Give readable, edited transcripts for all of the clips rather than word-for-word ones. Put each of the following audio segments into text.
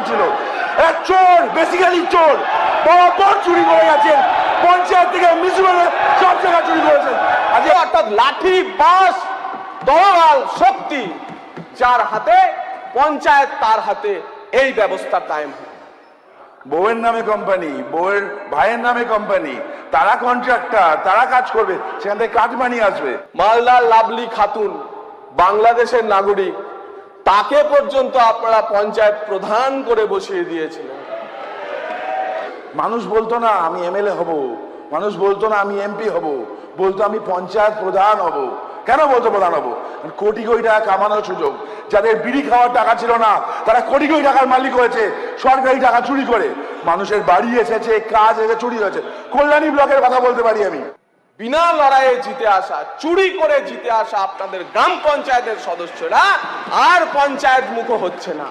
ছিল এক চোর, বেসিক্যালি চোর, বরাবর চুরি করে গেছেন পঞ্চায়েত থেকে মিউনিসিপাল সব জায়গায় চুরি করেছেন। আজকে অর্থাৎ লাঠি বাঁশ দলগাল শক্তি যার হাতে, পঞ্চায়েত তার হাতে, এই ব্যবস্থা কায়েম। বউয়ের নামে কোম্পানি, বউয়ের ভাইয়ের নামে কোম্পানি, তারা কন্ট্রাক্টর, তারা কাজ করবে, সেখান থেকে কাজ বানিয়ে আসবে। মালদার লাভলি খাতুন বাংলাদেশের নাগরিক, তাকে পর্যন্ত আপনারা পঞ্চায়েত প্রধান করে বসিয়ে দিয়েছিলেন। মানুষ বলতো না আমি এমএলএ হব, মানুষ বলতো না আমি এমপি হব, বলতো আমি পঞ্চায়েত প্রধান হব। কেন বলতো প্রধান হব? কোটি কোটি টাকা কামানোর সুযোগ। যাদের বিড়ি খাওয়ার টাকা ছিল না, তারা কোটি কোটি টাকার মালিক হয়েছে সরকারি টাকা চুরি করে। মানুষের বাড়ি এসেছে, কাজ এসে চুরি হয়েছে। কল্যাণী ব্লকের কথা বলতে পারি আমি। বিনা লড়াইয়ে জিতে আসা, চুরি করে জিতে আসা আপনাদের গ্রাম পঞ্চায়েতের সদস্যরা আর পঞ্চায়েত মুখ হচ্ছে না,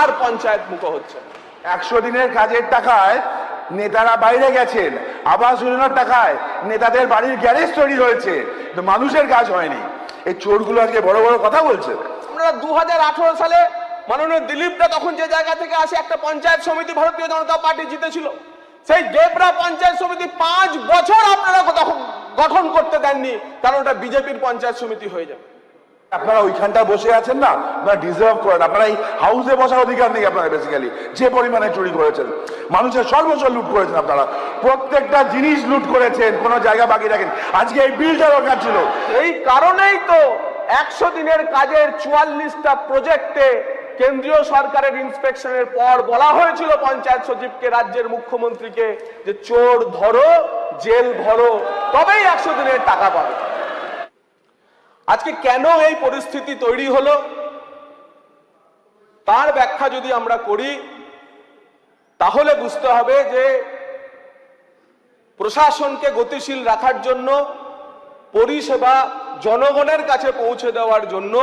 আর পঞ্চায়েত মুখ হচ্ছে না। 100 দিনের কাজের টাকায় নেতারা বাইরে গেছেন, আবাস যোজনার টাকায় নেতাদের বাড়ির গ্যারেজ তৈরি হয়েছে, মানুষের কাজ হয়নি। এই চোরগুলো আজকে বড় বড় কথা বলছে। আমরা 2018 সালে মাননীয় দিলীপরা তখন যে জায়গা থেকে আসে, একটা পঞ্চায়েত সমিতি ভারতীয় জনতা পার্টি জিতেছিল। সেই ডেবরা পঞ্চায়েত সমিতি 5 বছর আপনারা গঠন করতে দেননি, কারণ ওটা বিজেপির পঞ্চায়েত সমিতি হয়ে যাবে। আপনারা ওইখানটা বসে আছেন না, আপনারা ডিজার্ভ করেন। আপনারা এই হাউসে বসার অধিকার নেই আপনারা। বেসিক্যালি যে পরিমাণে চুরি করেছেন, মানুষের সর্বস্ব লুট করেছেন, আপনারা প্রত্যেকটা জিনিস লুট করেছেন, কোনো জায়গা বাকি রাখেন। আজকে এই বিলটা দরকার ছিল। এই কারণেই তো 100 দিনের কাজের 44টা প্রজেক্টে কেন্দ্রীয় সরকারের ইন্সপেকশনের পর বলা হয়েছিল পঞ্চায়েত সচিবকে, রাজ্যের মুখ্যমন্ত্রীকে, যে চোর ধরো, জেল ভরো, তবেই 100 দিনের টাকা পাবে। আজকে কেন এই পরিস্থিতি তৈরি হলো, তার ব্যাখ্যা যদি আমরা করি, তাহলে বুঝতে হবে যে প্রশাসনকে গতিশীল রাখার জন্য, পরিষেবা জনগণের কাছে পৌঁছে দেওয়ার জন্য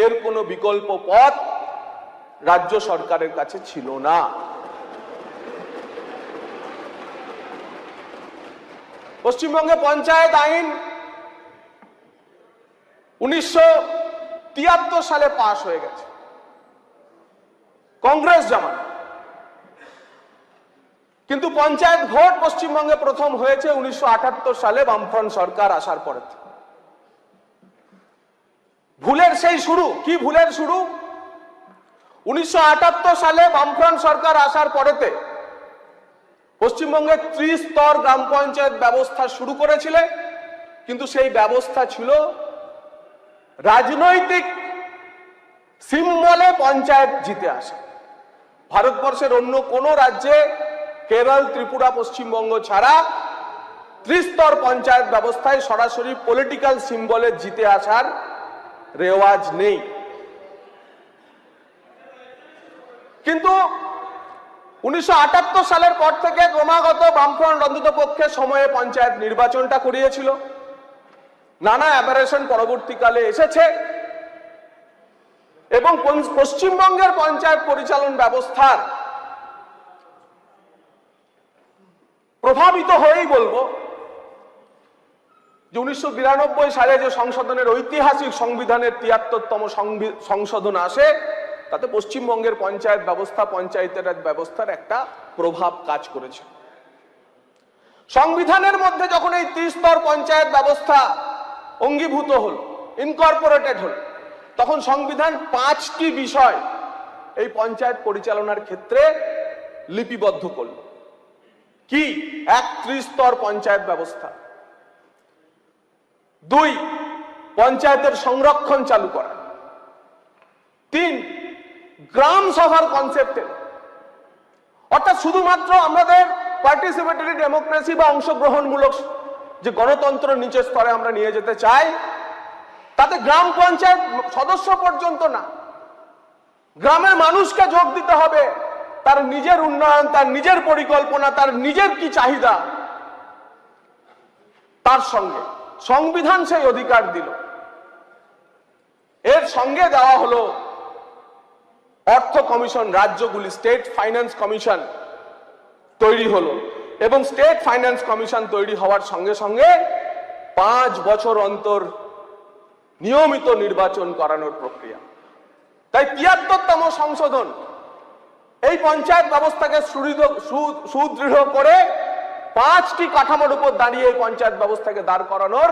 এর কোনো বিকল্প পথ রাজ্য সরকারের কাছে ছিল না। পশ্চিমবঙ্গে পঞ্চায়েত আইন 1973 সালে পাশ হয়ে গেছে, কংগ্রেস জামানা। কিন্তু পঞ্চায়েত ভোট পশ্চিমবঙ্গে প্রথম হয়েছে 1978 সালে বামফ্রন্ট সরকার আসার পরে। ভুলের সেই শুরু। কি ভুলের শুরু? 1978 সালে বামফ্রন্ট সরকার আসার পরেতে পশ্চিমবঙ্গে 30 স্তর গ্রাম পঞ্চায়েত ব্যবস্থা শুরু করেছিল, কিন্তু সেই ব্যবস্থা ছিল রাজনৈতিক সিম্বলে পঞ্চায়েত জিতে আসা। ভারতবর্ষের অন্য কোনো রাজ্যে, কেরল, ত্রিপুরা, পশ্চিমবঙ্গ ছাড়া 30 স্তর পঞ্চায়েত ব্যবস্থায় সরাসরি পলিটিক্যাল সিম্বলে জিতে আসার রেওয়াজ নেই। কিন্তু 1978 সালের পর থেকে ক্রমাগত বামফ্রন্ট অন্ততপক্ষে সময়ে পঞ্চায়েত নির্বাচনটা করিয়েছিল। নানা অ্যাবারেশন পরবর্তীকালে এসেছে এবং পশ্চিমবঙ্গের পঞ্চায়েত পরিচালন ব্যবস্থার প্রভাবিত হয়েই বলবো যে 1992 সালে যে সংশোধনের ঐতিহাসিক সংবিধানের 73তম সংশোধন আসে, তাতে পশ্চিমবঙ্গের পঞ্চায়েত ব্যবস্থা, পঞ্চায়েতের রাজ ব্যবস্থার একটা প্রভাব কাজ করেছে। সংবিধানের মধ্যে যখন এই 30 স্তর পঞ্চায়েত ব্যবস্থা অঙ্গীভূত হল, ইনকর্পোরেটেড হল, তখন সংবিধান 5টি বিষয় এই পঞ্চায়েত পরিচালনার ক্ষেত্রে লিপিবদ্ধ করল। কি? 1, 30 স্তর পঞ্চায়েত ব্যবস্থা। 2, পঞ্চায়েতের সংরক্ষণ চালু করা। 3, গ্রাম সভার কনসেপ্টে, অর্থাৎ শুধুমাত্র আমাদের পার্টিসিপেটরি ডেমোক্রেসি বা অংশগ্রহণমূলক যে গণতন্ত্র নিচের স্তরে আমরা নিয়ে যেতে চাই, তাতে গ্রাম পঞ্চায়েত সদস্য পর্যন্ত না, গ্রামের মানুষকে যোগ দিতে হবে। তার নিজের উন্নয়ন, তার নিজের পরিকল্পনা, তার নিজের কি চাহিদা, তার সঙ্গে সংবিধান সেই অধিকার দিল। এর সঙ্গে দেওয়া হলো অর্থ কমিশন, রাজ্যগুলি স্টেট ফাইন্যান্স কমিশন তৈরি হলো এবং স্টেট ফাইন্যান্স কমিশন তৈরি হওয়ার সঙ্গে সঙ্গে 5 বছর অন্তর নিয়মিত নির্বাচন করানোর প্রক্রিয়া। তাই 73তম সংশোধন এই পঞ্চায়েত ব্যবস্থাকে সুদৃঢ় করে 5টি কাঠামোর উপর দাঁড়িয়ে এই পঞ্চায়েত ব্যবস্থাকে দাঁড় করানোর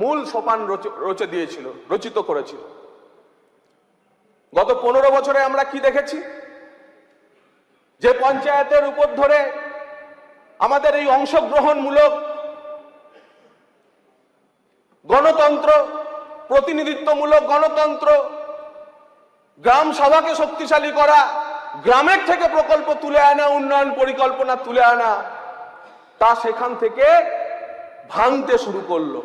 মূল সোপান রচিত করেছিল। গত 15 বছরে আমরা কি দেখেছি? যে পঞ্চায়েতের উপর ধরে আমাদের এই অংশগ্রহণমূলক গণতন্ত্র, প্রতিনিধিত্বমূলক গণতন্ত্র, গ্রাম সভাকে শক্তিশালী করা, গ্রামের থেকে প্রকল্প তুলে আনা, উন্নয়ন পরিকল্পনা তুলে আনা, তা সেখান থেকে ভাঙতে শুরু করলো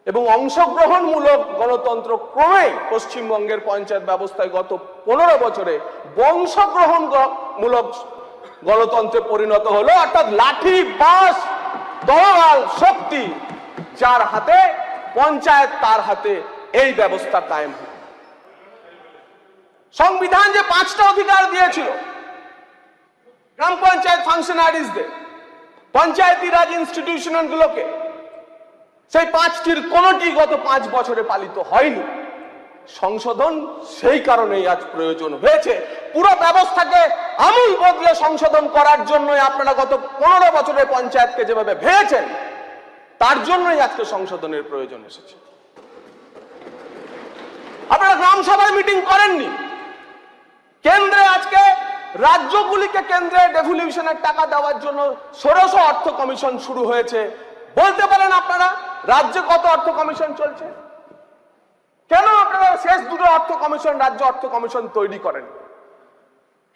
এবং অংশগ্রহণমূলক গণতন্ত্র ক্রমেই পশ্চিমবঙ্গের পঞ্চায়েত ব্যবস্থায় গত 15 বছরে বংশগ্রহণমূলক গণতন্ত্রে পরিণত হলো। অর্থাৎ লাঠি, বাঁশ, তরোয়াল, শক্তি যার হাতে, পঞ্চায়েত তার হাতে, এই ব্যবস্থা কায়েম হয়। সংবিধান যে 5টা অধিকার দিয়েছিল গ্রাম পঞ্চায়েত ফাংশনারিজদের, পঞ্চায়েতি রাজ ইনস্টিটিউশনগুলোকে, সেই 5টির কোনটি গত 5 বছরে পালিত হয়নি। সংশোধন সেই কারণেই আজ প্রয়োজন হয়েছে। পুরো ব্যবস্থাকে আমূল বদলে সংশোধন করার জন্যই আপনারা গত 15 বছরে পঞ্চায়েতকে যেভাবে ভেঙেছেন, তার জন্যই আজকে সংশোধনের প্রয়োজন এসেছে। আপনারা গ্রাম সভায় মিটিং করেননি। কেন্দ্রে আজকে রাজ্যগুলিকে কেন্দ্রে ডেভলিউশনের টাকা দেওয়ার জন্য ষোড়শ অর্থ কমিশন শুরু হয়েছে। বলতে পারেন আপনারা রাজ্যে কত অর্থ কমিশন চলছে? কেন আপনারা শেষ দুটো অর্থ কমিশন, রাজ্য অর্থ কমিশন তৈরি করেন?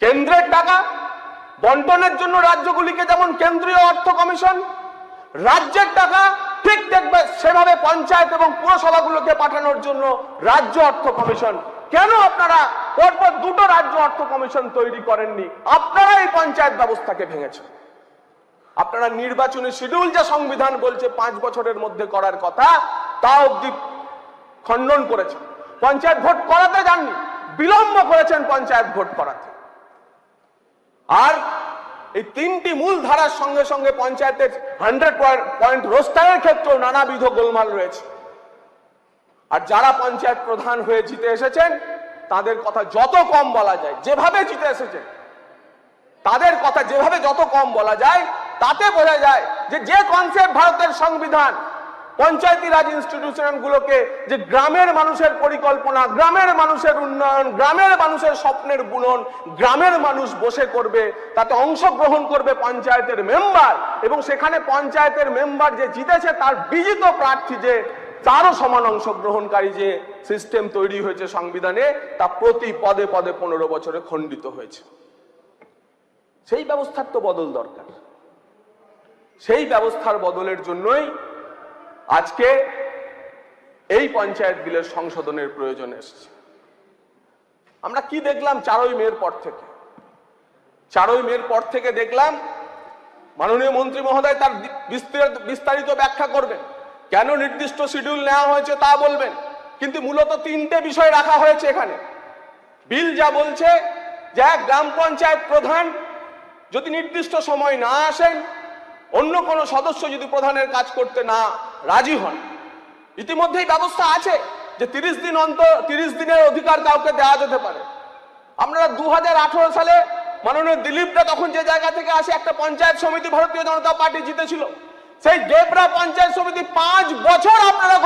কেন্দ্রের টাকা বন্টনের জন্য রাজ্যগুলিকে যেমন কেন্দ্রীয় অর্থ কমিশন, রাজ্যের টাকা ঠিক দেখবে সেভাবে পঞ্চায়েত এবং পুরসভাগুলোকে পাঠানোর জন্য রাজ্য অর্থ কমিশন। কেন আপনারা পরপর দুটো রাজ্য অর্থ কমিশন তৈরি করেননি? আপনারা এই পঞ্চায়েত ব্যবস্থাকে ভেঙেছেন। আপনারা নির্বাচনী শিডিউল যা সংবিধান বলছে 5 বছরের মধ্যে করার কথা, তা অবধি খণ্ডন করেছেন। পঞ্চায়েত ভোট করাতে যাননি, বিলম্ব করেছেন পঞ্চায়েত ভোট করাতে। আর এই 3টি মূল ধারার সঙ্গে সঙ্গে পঞ্চায়েতের 100 পয়েন্ট রোস্টারের ক্ষেত্রেও নানাবিধ গোলমাল রয়েছে। আর যারা পঞ্চায়েত প্রধান হয়ে জিতে এসেছেন, তাদের কথা যত কম বলা যায়, যেভাবে জিতে এসেছেন তাদের কথা যেভাবে যত কম বলা যায়, তাতে বোঝা যায় যে কনসেপ্ট ভারতের সংবিধান পঞ্চায়েতি রাজ ইনস্টিটিউশনগুলোকে যে গ্রামের মানুষের পরিকল্পনা, গ্রামের মানুষের উন্নয়ন, গ্রামের মানুষের স্বপ্নের বুনন, গ্রামের মানুষ বসে করবে, তাতে অংশগ্রহণ করবে পঞ্চায়েতের মেম্বার, এবং সেখানে পঞ্চায়েতের মেম্বার যে জিতেছে তার বিজিত প্রার্থী যে তারও সমান অংশগ্রহণকারী যে সিস্টেম তৈরি হয়েছে সংবিধানে, তা প্রতি পদে পদে 15 বছরে খণ্ডিত হয়েছে। সেই ব্যবস্থার তো বদল দরকার। সেই ব্যবস্থার বদলের জন্যই আজকে এই পঞ্চায়েত বিলের সংশোধনের প্রয়োজন এসেছে। আমরা কি দেখলাম 4ই মের পর থেকে? 4ই মের পর থেকে দেখলাম মাননীয় মন্ত্রী মহোদয় তার বিস্তারিত ব্যাখ্যা করবেন, কেন নির্দিষ্ট শিডিউল নেওয়া হয়েছে তা বলবেন, কিন্তু মূলত 3টে বিষয় রাখা হয়েছে এখানে। বিল যা বলছে যে এক গ্রাম পঞ্চায়েত প্রধান যদি নির্দিষ্ট সময় না আসেন, অন্য কোনো সদস্য যদি প্রধানের কাজ করতে না রাজি হন, ইতিমধ্যেই ব্যবস্থা আছে যে 30 দিনের অধিকার কাউকে দেওয়া যেতে পারে। আমরা 2018 সালে মাননীয় দিলীপরা তখন যে জায়গা থেকে আসে, একটা পঞ্চায়েত সমিতি ভারতীয় জনতা পার্টি জিতেছিল, সেই ডেবরা পঞ্চায়েত সমিতি 5 বছর আপনারা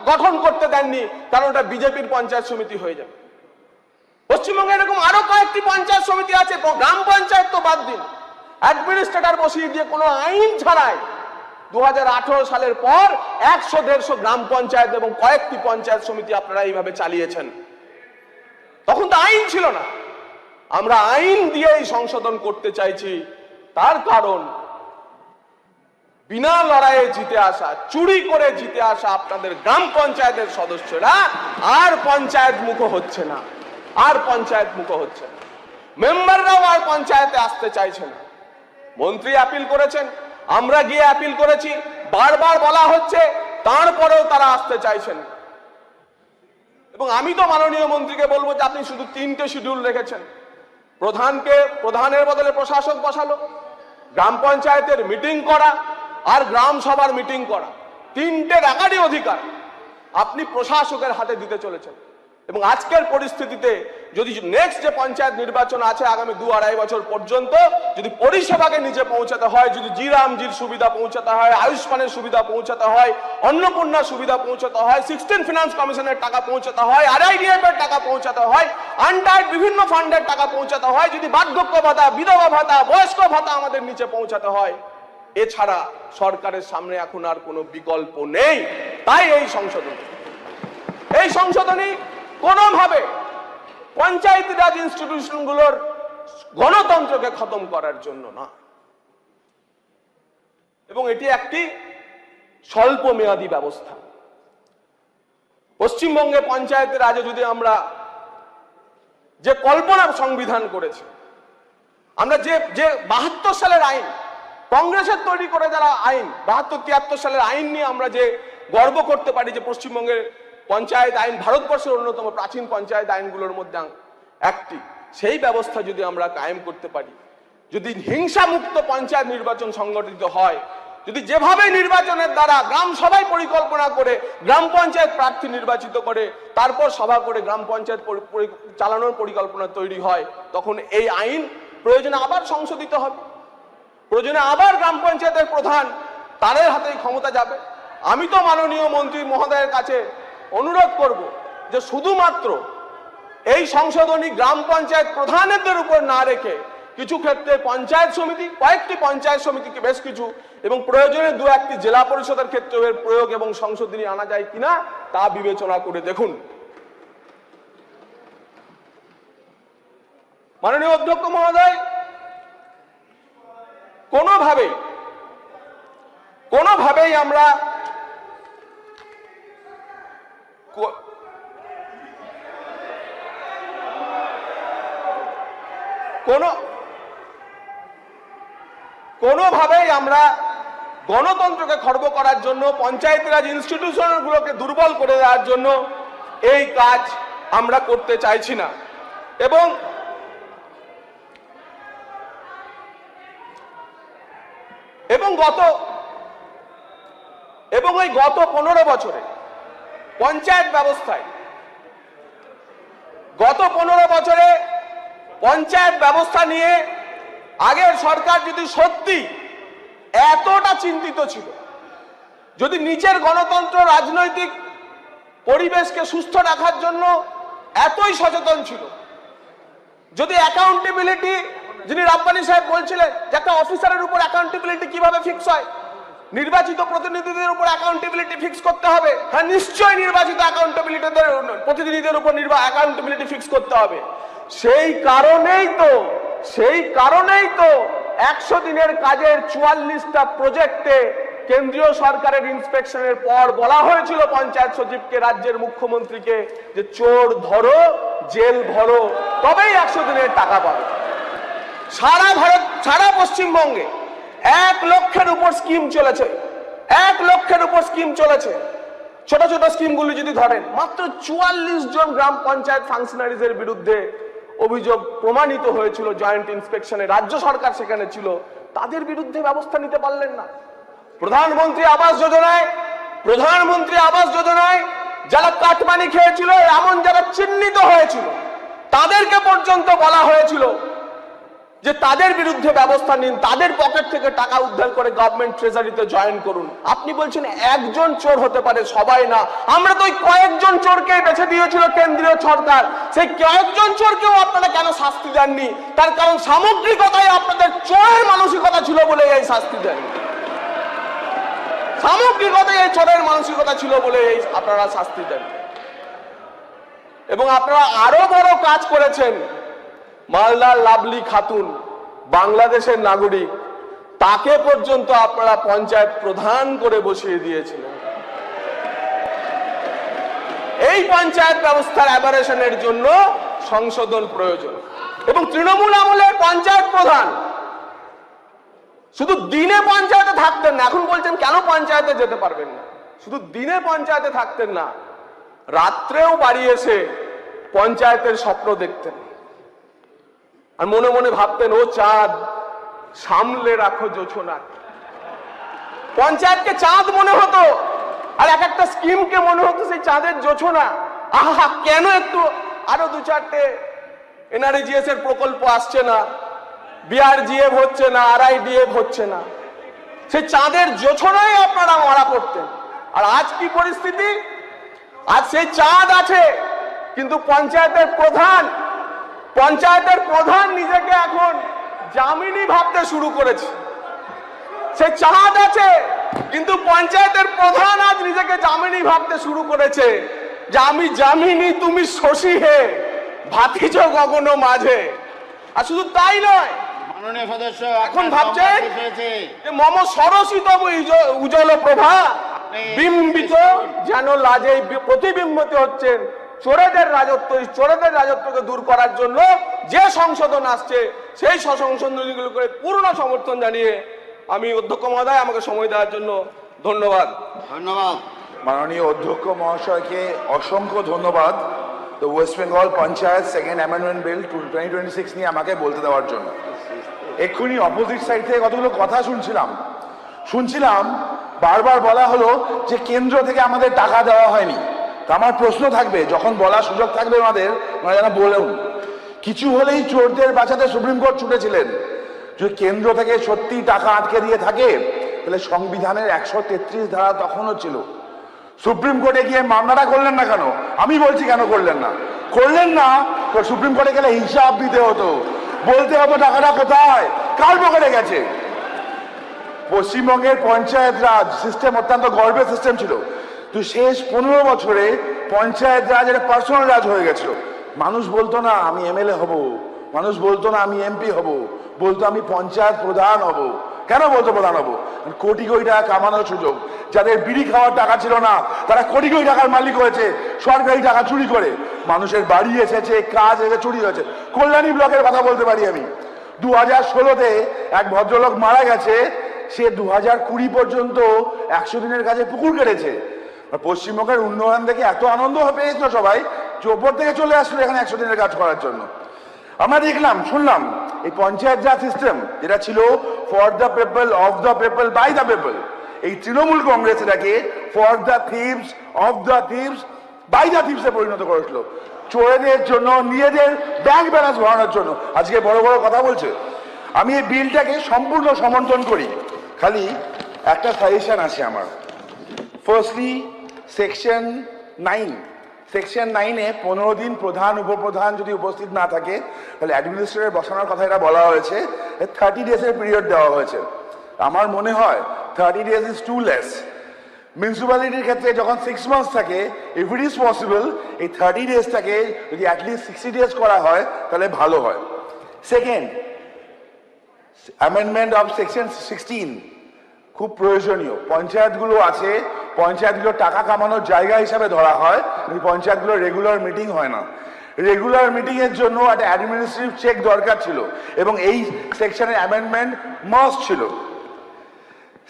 গঠন করতে দেননি, কারণ ওটা বিজেপির পঞ্চায়েত সমিতি হয়ে যাবে। পশ্চিমবঙ্গে এরকম আরো কয়েকটি পঞ্চায়েত সমিতি আছে, গ্রাম পঞ্চায়েত তো বাদ দিন, অ্যাডমিনিস্ট্রেটর বসিয়ে দিয়ে কোনো আইন ছাড়াই 2018 সালের পর 100-150 গ্রাম পঞ্চায়েত এবং কয়েকটি পঞ্চায়েত সমিতি আপনারা এইভাবে চালিয়েছেন। তখন তো আইন ছিল না। আমরা আইন দিয়েই সংশোধন করতে চাইছি, তার কারণ বিনা লড়াইয়ে জিতে আসা, চুরি করে জিতে আসা আপনাদের গ্রাম পঞ্চায়েতের সদস্যরা আর পঞ্চায়েত মুখ হচ্ছে না, আর পঞ্চায়েত মুখ হচ্ছে না। মেম্বাররাও আর পঞ্চায়েতে আসতে চাইছে না। মন্ত্রী অ্যাপিল করেছেন, আমরা গিয়ে অ্যাপিল করেছি, বারবার বলা হচ্ছে, তারপরেও তারা আসতে চাইছেন। এবং আমি তো মাননীয় মন্ত্রীকে বলবো যে আপনি শুধু 3টে শিডিউল রেখেছেন, প্রধানের বদলে প্রশাসক বসালো, গ্রাম পঞ্চায়েতের মিটিং করা আর গ্রাম সভার মিটিং করা, 3টে রাখারই অধিকার আপনি প্রশাসকের হাতে দিতে চলেছেন। এবং আজকের পরিস্থিতিতে যদি নেক্সট যে পঞ্চায়েত নির্বাচন আছে আগামী 2-2.5 বছর পর্যন্ত যদি পরিষেবাকে নিচে পৌঁছাতে হয়, যদি জিরামজির সুবিধা পৌঁছাতে হয়, আয়ুষ্মানের সুবিধা পৌঁছাতে হয়, অন্নপূর্ণা সুবিধা পৌঁছাতে হয়, 16 ফিনান্স কমিশনের টাকা পৌঁছাতে হয়, RIDF এর টাকা পৌঁছাতে হয়, আনটাইড বিভিন্ন ফান্ডের টাকা পৌঁছাতে হয়, যদি বার্ধক্য ভাতা, বিধবা ভাতা, বয়স্ক ভাতা আমাদের নিচে পৌঁছাতে হয়, এছাড়া সরকারের সামনে এখন আর কোনো বিকল্প নেই। তাই এই সংশোধনী কোনোভাবে পঞ্চায়েত রাজ ইনস্টিটিউশনগুলোর গণতন্ত্রকে খতম করার জন্য না, এবং এটি একটি স্বল্প মেয়াদী ব্যবস্থা। পশ্চিমবঙ্গে পঞ্চায়েতের রাজে যদি আমরা যে কল্পনা সংবিধান করেছে, আমরা যে 72 সালের আইন, কংগ্রেসের তৈরি করে যারা আইন 72-73 সালের আইন নিয়ে আমরা যে গর্ব করতে পারি যে পশ্চিমবঙ্গের পঞ্চায়েত আইন ভারতবর্ষের অন্যতম প্রাচীন পঞ্চায়েত আইনগুলোর মধ্যে একটি, সেই ব্যবস্থা যদি আমরা কায়েম করতে পারি, যদি হিংসামুক্ত পঞ্চায়েত নির্বাচন সংগঠিত হয়, যদি যেভাবে নির্বাচনের দ্বারা গ্রাম সভায় পরিকল্পনা করে গ্রাম পঞ্চায়েত প্রার্থী নির্বাচিত করে তারপর সভা করে গ্রাম পঞ্চায়েত চালানোর পরিকল্পনা তৈরি হয়, তখন এই আইন প্রয়োজনে আবার সংশোধিত হবে, প্রয়োজনে আবার গ্রাম পঞ্চায়েতের প্রধান তাদের হাতেই ক্ষমতা যাবে। আমি তো মাননীয় মন্ত্রী মহোদয়ের কাছে অনুরোধ করব যে শুধুমাত্র এই সংশোধনী গ্রাম পঞ্চায়েত প্রধানদের উপর না রেখে কিছু ক্ষেত্রে পঞ্চায়েত সমিতি, কয়েকটি পঞ্চায়েত সমিতিকে বেশ কিছু, এবং প্রয়োজনে 2-1টি জেলা পরিষদের ক্ষেত্রে এর প্রয়োগ এবং সংশোধনী আনা যায় কিনা তা বিবেচনা করে দেখুন। মাননীয় অধ্যক্ষ মহোদয়, কোনোভাবেই আমরা গণতন্ত্রকে খর্ব করার জন্য, পঞ্চায়েত রাজ ইনস্টিটিউশনগুলোকে দুর্বল করে দেওয়ার জন্য এই কাজ আমরা করতে চাইছি না। এবং এই গত 15 বছরে পঞ্চায়েত ব্যবস্থায়, গত 15 বছরে পঞ্চায়েত ব্যবস্থা নিয়ে আগের সরকার যদি সত্যি এতটা চিন্তিত ছিল, যদি নিচের গণতন্ত্র রাজনৈতিক পরিবেশকে সুস্থ রাখার জন্য এতই সচেতন ছিল, যদি অ্যাকাউন্টেবিলিটি, যিনি রাব্বানি সাহেব বলছিলেন যে একটা অফিসারের উপর অ্যাকাউন্টেবিলিটি কিভাবে ফিক্স হয়, নির্বাচিত প্রতিনিধিদের উপর অ্যাকাউন্টেবিলিটি ফিক্স করতে হবে, হ্যাঁ নিশ্চয়ই নির্বাচিত প্রতিনিধিদের উপর অ্যাকাউন্টেবিলিটি ফিক্স করতে হবে। সেই কারণেই তো 100 দিনের কাজের 44টা প্রজেক্টে কেন্দ্রীয় সরকারের ইন্সপেকশনের পর বলা হয়েছিল পঞ্চায়েত সচিবকে, রাজ্যের মুখ্যমন্ত্রীকে, যে চোর ধরো জেল ভরো তবেই 100 দিনের টাকা পাবে। সারা পশ্চিমবঙ্গে 1 লক্ষের উপর স্কিম চলেছে, 1 লক্ষের উপর স্কিম চলেছে। ছোট ছোট স্কিমগুলি যদি ধরেন, মাত্র 44 জন গ্রাম পঞ্চায়েত ফাংশনারিজের বিরুদ্ধে অভিযোগ প্রমাণিত হয়েছিল জয়েন্ট ইন্সপেকশনে, রাজ্য সরকার সেখানে ছিল, তাদের বিরুদ্ধে ব্যবস্থা নিতে পারলেন না। প্রধানমন্ত্রী আবাস যোজনায় যারা কাটমানি খেয়েছিল, এমন যারা চিহ্নিত হয়েছিল তাদেরকে পর্যন্ত বলা হয়েছিল যে তাদের বিরুদ্ধে ব্যবস্থা নিন, তাদের পকেট থেকে টাকা উদ্ধার করে গভর্নমেন্ট ট্রেজারিতে জয়েন করুন। আপনি বলছেন একজন চোর হতে পারে, সবাই না। আমরা তো ওই কয়েকজন চোরকে বেছে দিয়েছিল কেন্দ্রীয় সরকার, সেই কয়েকজন চোরকেও আপনারা কেন শাস্তি দেননি? তার কারণ সামগ্রিকতায় আপনাদের চোরের মানসিকতা ছিল বলে এই শাস্তি দেননি, সামগ্রিকতায় এই চোরের মানসিকতা ছিল বলে এই আপনারা শাস্তি দেন। এবং আপনারা আরো বড় কাজ করেছেন, মালদার লাভলি খাতুন, বাংলাদেশের নাগরিক, তাকে পর্যন্ত আপনারা পঞ্চায়েত প্রধান করে বসিয়ে দিয়েছিলেন। এই পঞ্চায়েত ব্যবস্থার অ্যাবারেশনের জন্য সংশোধন প্রয়োজন। এবং তৃণমূল আমলের পঞ্চায়েত প্রধান শুধু দিনে পঞ্চায়েতে থাকতেন না, এখন বলছেন কেন পঞ্চায়েতে যেতে পারবেন না। শুধু দিনে পঞ্চায়েতে থাকতেন না, রাত্রেও বাড়ি এসে পঞ্চায়েতের স্বপ্ন দেখতেন আর মনে মনে ভাবতেন, ও চাঁদ সামলে রাখো জোছনা। পঞ্চায়েতকে চাঁদ মনে হতো, আর এক একটা স্কিমকে মনে হতো সেই চাঁদের জোছনা। আহা, কেন একটু আরো 2-4টে এনআরজিএস এর প্রকল্প আসছে না, বিআরজিএফ হচ্ছে না, আরআইডিএফ হচ্ছে না। সেই চাঁদের জোছনায় আপনারা মারা করতেন। আর আজ কি পরিস্থিতি? আজ সেই চাঁদ আছে, কিন্তু পঞ্চায়েতের প্রধান নিজেকে এখন জামিনী ভাবতে শুরু করেছে। সে চাঁদ আছে, কিন্তু পঞ্চায়েতের প্রধান আজ নিজেকে জামিনী ভাবতে শুরু করেছে যে আমি জামিনী, তুমি শশী হে, ভাতিজ গগন মাঝে। আর শুধু তাই নয়, মাননীয় সদস্য এখন ভাবছেন যে মম সরসিত উজ্জ্বল প্রভা বিম্বিত, যেন লাজে প্রতিবিম্বিত হচ্ছেন চোরেদের রাজত্ব। এই চোরেদের রাজত্বকে দূর করার জন্য যে সংশোধন আসছে, সেই সংশোধনগুলো করে পূর্ণ সমর্থন জানিয়ে আমি অধ্যক্ষ মহোদয়, আমাকে সময় দেওয়ার জন্য ধন্যবাদ। ধন্যবাদ। মাননীয় অধ্যক্ষ মহাশয়কে অসংখ্য ধন্যবাদ তো West Bengal panchayat second amendment bill 2026 নিয়ে আমাকে বলতে দেওয়ার জন্য। এক্ষুনি অপোজিট সাইড থেকে কতগুলো কথা শুনছিলাম বারবার বলা হলো যে কেন্দ্র থেকে আমাদের টাকা দেওয়া হয়নি। তা আমার প্রশ্ন থাকবে, যখন বলার সুযোগ থাকবে ওনারা যেন বলেন। কিছু হলেই চোরদের বাঁচাতে সুপ্রিম কোর্ট ছুটেছিলেন। যদি কেন্দ্র থেকে সত্যি টাকা আটকে দিয়ে থাকে, তাহলে সংবিধানের 133 ধারা তখনও ছিল। সুপ্রিম কোর্টে গিয়ে মামলাটা করলেন না কেন? আমি বলছি কেন করলেন না তো সুপ্রিম কোর্টে গেলে হিসাব দিতে হতো, বলতে হতো টাকাটা কোথায়, কার পকেটে গেছে। পশ্চিমবঙ্গের পঞ্চায়েত রাজ সিস্টেম অত্যন্ত গর্বের সিস্টেম ছিল, তো শেষ 15 বছরে পঞ্চায়েত রাজ একটা পার্সোনাল রাজ হয়ে গেছিল। মানুষ বলতো না আমি এমএলএ হব, মানুষ বলতো না আমি এমপি হব, বলতো আমি পঞ্চায়েত প্রধান হব। কেন বলতো প্রধান হব? কোটি কোটি টাকা কামানোর সুযোগ। যাদের বিড়ি খাওয়ার টাকা ছিল না, তারা কোটি কোটি টাকার মালিক হয়েছে সরকারি টাকা চুরি করে। মানুষের বাড়ি এসেছে, কাজ এসে চুরি হয়েছে। কল্যাণী ব্লকের কথা বলতে পারি আমি। 2016-তে এক ভদ্রলোক মারা গেছে, সে 2020 পর্যন্ত 100 দিনের কাজে পুকুর কেটেছে। পশ্চিমবঙ্গের উন্নয়ন দেখে এত আনন্দ পেয়েছিল সবাই যে ওপর থেকে চলে আসলো এখানে 100 দিনের কাজ করার জন্য। আমরা দেখলাম, শুনলাম এই পঞ্চায়েত রাজ সিস্টেম যেটা ছিল for the people, of the people, by the people, এই তৃণমূল কংগ্রেস এটাকে for the thieves, of the thieves, by the থিভসে পরিণত করেছিল। চোরেদের জন্য, নিজেদের ব্যাংক ব্যালেন্স ভরানোর জন্য আজকে বড় বড় কথা বলছে। আমি এই বিলটাকে সম্পূর্ণ সমর্থন করি, খালি একটা সাজেশন আছে আমার। ফার্স্টলি সেকশন 9-এ 15 দিন প্রধান উপপ্রধান যদি উপস্থিত না থাকে, তাহলে অ্যাডমিনিস্ট্রেটর বসানোর কথা এটা বলা হয়েছে। 30 ডেজের পিরিয়ড দেওয়া হয়েছে। আমার মনে হয় 30 ডেজ ইজ টু লেস। মিউনিসিপ্যালিটির ক্ষেত্রে যখন 6 মান্থস থাকে, ইফ ইট ইজ পসিবল এই 30 ডেজটাকে যদি অ্যাটলিস্ট 60 ডেজ করা হয় তাহলে ভালো হয়। সেকেন্ড, অ্যামেন্ডমেন্ট অফ সেকশন 16 খুব প্রয়োজনীয়। পঞ্চায়েতগুলো আছে, পঞ্চায়েতগুলো টাকা কামানোর জায়গা হিসাবে ধরা হয়, এই পঞ্চায়েতগুলো রেগুলার মিটিং হয় না। রেগুলার মিটিং এর জন্য একটা অ্যাডমিনিস্ট্রেটিভ চেক দরকার ছিল এবং এই সেকশনের অ্যামেন্ডমেন্ট মাস্ট ছিল।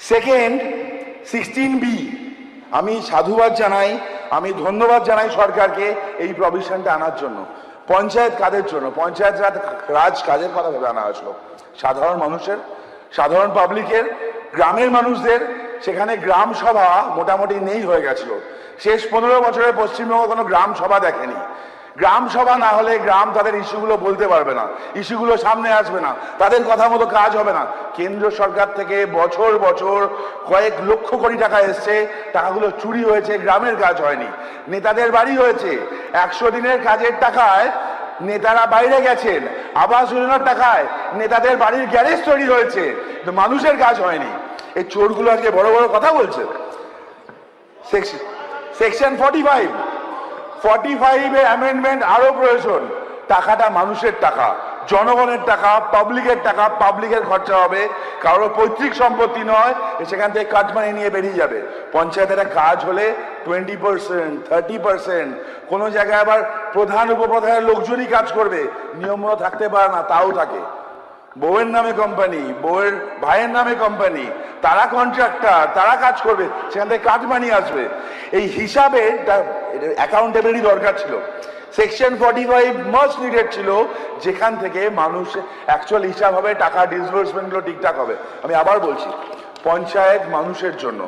সেকেন্ড, 16B, আমি সাধুবাদ জানাই, আমি ধন্যবাদ জানাই সরকারকে এই প্রভিশনটা আনার জন্য। পঞ্চায়েত কাদের জন্য? পঞ্চায়েত রাজ কাজের কথা ভেবে আনা হয়েছিল সাধারণ মানুষের, সাধারণ পাবলিকের, গ্রামের মানুষদের। সেখানে গ্রাম সভা মোটামুটি নেই হয়ে গেছিল। শেষ 15 বছরে পশ্চিমবঙ্গ কোনো গ্রাম সভা দেখেনি। গ্রাম সভা না হলে গ্রাম তাদের ইস্যুগুলো বলতে পারবে না, ইস্যুগুলো সামনে আসবে না, তাদের কথা মতো কাজ হবে না। কেন্দ্র সরকার থেকে বছর বছর কয়েক লক্ষ কোটি টাকা এসছে, টাকাগুলো চুরি হয়েছে, গ্রামের কাজ হয়নি। নেতাদের বাড়ি হয়েছে, 100 দিনের কাজের টাকায় নেতারা বাইরে গেছেন, আবাস যোজনার টাকায় নেতাদের বাড়ির গ্যারেজ তৈরি হয়েছে, কিন্তু মানুষের কাজ হয়নি। এই চোরগুলো আজকে বড় বড় কথা বলছে। সেকশন 45 এর অ্যামেন্ডমেন্ট আরো প্রয়োজন। টাকাটা মানুষের টাকা, জনগণের টাকা, পাবলিকের টাকা, পাবলিকের খরচা হবে, কারো পৈতৃক সম্পত্তি নয় সেখান থেকে কাটমানি নিয়ে বেরিয়ে যাবে। পঞ্চায়েতের কাজ হলে 20%, 30%, কোনো জায়গায় আবার প্রধান উপপ্রধানের লোকজনই কাজ করবে, নিয়ম থাকতে পারে না, তাও থাকে। বউয়ের নামে কোম্পানি, বউয়ের ভাইয়ের নামে কোম্পানি, তারা কন্ট্রাক্টর, তারা কাজ করবে, সেখান থেকে কাটমানি আসবে। এই হিসাবে অ্যাকাউন্টেবিলিটি দরকার ছিল। সেকশন 45 মাস্ট নিডেড ছিল, যেখান থেকে মানুষ অ্যাকচুয়াল হিসাব হবে, টাকা ডিসবার্সমেন্টগুলো ঠিকঠাক হবে। আমি আবার বলছি, পঞ্চায়েত মানুষের জন্য।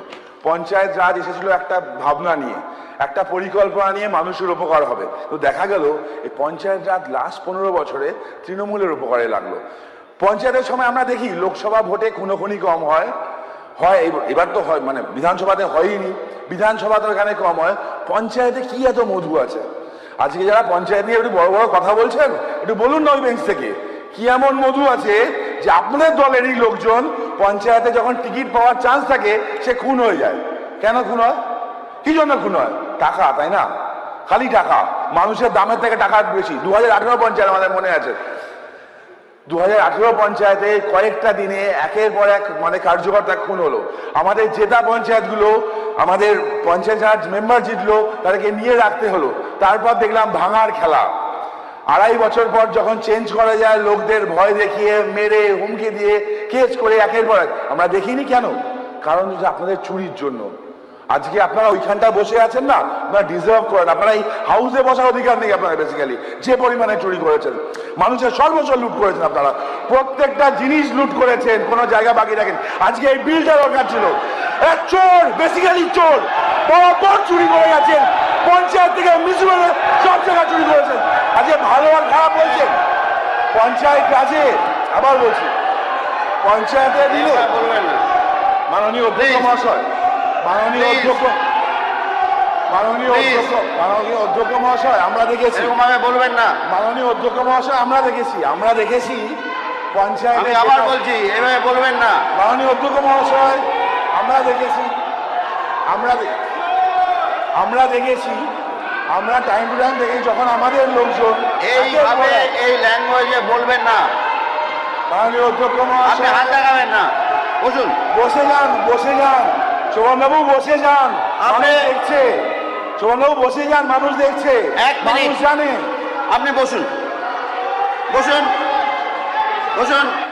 পঞ্চায়েত রাজ এসেছিল একটা ভাবনা নিয়ে, একটা পরিকল্পনা নিয়ে মানুষের উপকার হবে। তো দেখা গেল এই পঞ্চায়েত রাজ লাস্ট 15 বছরে তৃণমূলের উপকারে লাগলো। পঞ্চায়েতের সময় আমরা দেখি লোকসভা ভোটে খুনোখুনি কম হয়, এবার তো হয়, মানে বিধানসভাতে হয়নি, বিধানসভা তো এখানে কম হয়। পঞ্চায়েতে কি এত মধু আছে? আজকে যারা পঞ্চায়েত নিয়ে একটু বড় বড় কথা বলছেন, একটু বলুন না ওই বেঞ্চ থেকে কি এমন মধু আছে যে আপনাদের দলেরই লোকজন পঞ্চায়েতে যখন টিকিট পাওয়ার চান্স থাকে সে খুন হয়ে যায়। কেন খুন হয়? কি জন্য খুন হয়? টাকা, তাই না? খালি টাকা, মানুষের দামের থেকে টাকা বেশি। 2018 পঞ্চায়েত আমাদের মনে আছে, 2018 পঞ্চায়েতে কয়েকটা দিনে একের পর এক মানে কার্যকর্তা খুন হলো। আমাদের জেতা পঞ্চায়েতগুলো, আমাদের পঞ্চায়েত রাজ মেম্বার জিতলো, তাদেরকে নিয়ে রাখতে হলো। তারপর দেখলাম ভাঙার খেলা। 2.5 বছর পর যখন চেঞ্জ করা যায়, লোকদের ভয় দেখিয়ে, মেরে, হুমকি দিয়ে, কেস করে একের পর এক। আমরা দেখিনি কেন? কারণ হচ্ছে আপনাদের চুরির জন্য। আজকে আপনারা ওইখানটা বসে আছেন না, আপনারা ডিজার্ভ করেন। আপনারা এই হাউসে বসার অধিকার নেই আপনারা, বেসিক্যালি যে পরিমাণে চুরি করেছেন, মানুষের সর্বস্ব লুট করেছেন, আপনারা প্রত্যেকটা জিনিস লুট করেছেন, কোনো জায়গা বাকি রাখেন। আজকে এই বিলটা দরকার ছিল। চোর, বেসিক্যালি চোর, বড় চুরি করে গেছেন, পঞ্চায়েত থেকে মিউনিসিপ্যাল সব জায়গায় চুরি করেছেন। আজকে ভালো আর খারাপ বলছেন পঞ্চায়েত রাজে। আবার বলছি, পঞ্চায়েতে দিলে বলবেন না। মাননীয় অধ্যক্ষ মহাশয়, মাননীয় অধ্যক্ষ মহাশয়, আমরা দেখেছি, এরকম ভাবে বলবেন না। মাননীয় অধ্যক্ষ মহাশয়, আমরা দেখেছি পঞ্চায়েতে। আমি আবার বলছি, এভাবে বলবেন না। মাননীয় অধ্যক্ষ মহাশয়, আমরা দেখেছি, আমরা টাইম টু টাইম দেখি যখন আমাদের লোকজন এইভাবে এই ল্যাঙ্গুয়েজে বলবেন না। মাননীয় অধ্যক্ষ আপনি মহাশয়, হাত দেখাবেন না। বসুন। বসে যান, শোভনবাবু বসে যান, মানুষ দেখছে। শোভনবাবু বসে যান, মানুষ দেখছে, এক মিনিট। মানুষ জানে। আপনি বসুন।